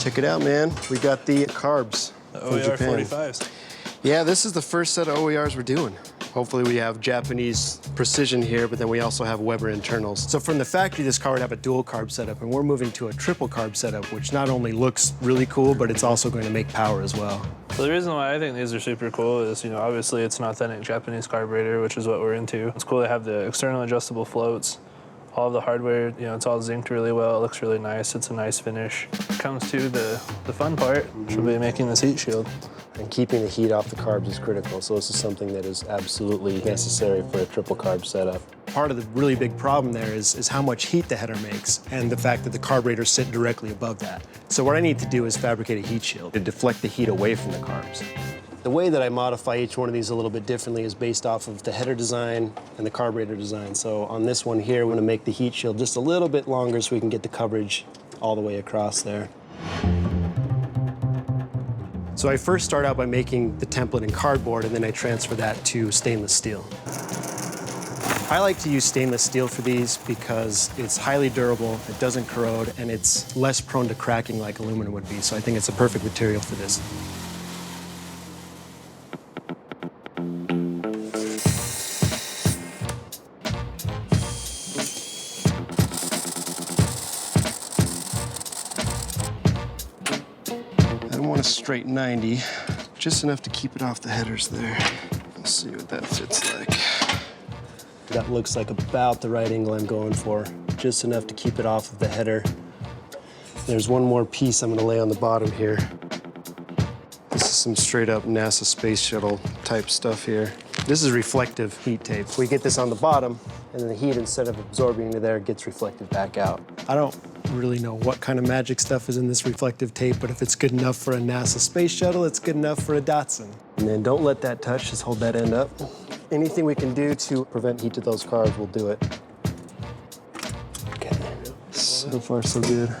Check it out, man. We got the Carbs from OER Japan. 45s. Yeah, this is the first set of OERs we're doing. Hopefully we have Japanese precision here, but then we also have Weber internals. So from the factory, this car would have a dual carb setup, and we're moving to a triple carb setup, which not only looks really cool, but it's also going to make power as well. So the reason why I think these are super cool is, obviously it's an authentic Japanese carburetor, which is what we're into. It's cool to have the external adjustable floats. All of the hardware, it's all zinced really well. It looks really nice. It's a nice finish. Comes to the fun part, which will be making this heat shield. And keeping the heat off the carbs is critical, so this is something that is absolutely necessary for a triple carb setup. Part of the really big problem there is how much heat the header makes and the fact that the carburetors sit directly above that. So what I need to do is fabricate a heat shield to deflect the heat away from the carbs. The way that I modify each one of these a little bit differently is based off of the header design and the carburetor design. So on this one here, we're gonna make the heat shield just a little bit longer so we can get the coverage all the way across there. So I first start out by making the template in cardboard, and then I transfer that to stainless steel. I like to use stainless steel for these because it's highly durable, it doesn't corrode, and it's less prone to cracking like aluminum would be. So I think it's a perfect material for this. A straight 90, just enough to keep it off the headers there. Let's see what that fits like. That looks like about the right angle I'm going for. Just enough to keep it off of the header. There's one more piece I'm gonna lay on the bottom here. This is some straight up NASA space shuttle type stuff here. This is reflective heat tape. We get this on the bottom, and then the heat, instead of absorbing into there, gets reflected back out. I don't really know what kind of magic stuff is in this reflective tape, but if it's good enough for a NASA space shuttle, it's good enough for a Datsun. And then don't let that touch, just hold that end up. Anything we can do to prevent heat to those carbs, we'll do it. Okay, so far so good.